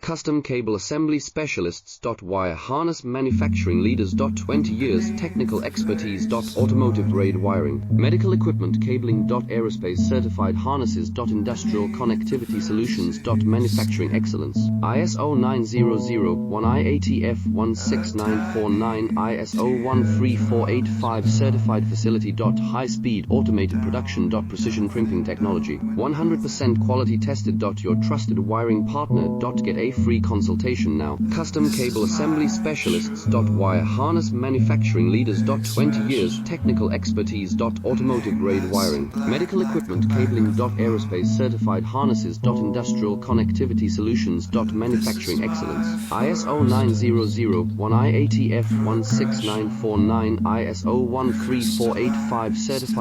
Custom Cable Assembly Specialists. Wire Harness Manufacturing Leaders. 20 years technical expertise. Automotive grade wiring, medical equipment cabling. Aerospace certified harnesses. Industrial connectivity solutions. Manufacturing excellence. ISO 9001 IATF 16949 ISO 13485 certified facility. High speed automated production. Precision crimping technology, 100% quality tested. Your trusted wiring partner. Get a free consultation now. Custom Cable Assembly Specialists. Wire Harness Manufacturing Leaders. 20 years technical expertise. Automotive grade wiring, medical equipment cabling. Aerospace certified harnesses. Industrial connectivity solutions. Manufacturing excellence. ISO 9001 IATF 16949 ISO 13485 certified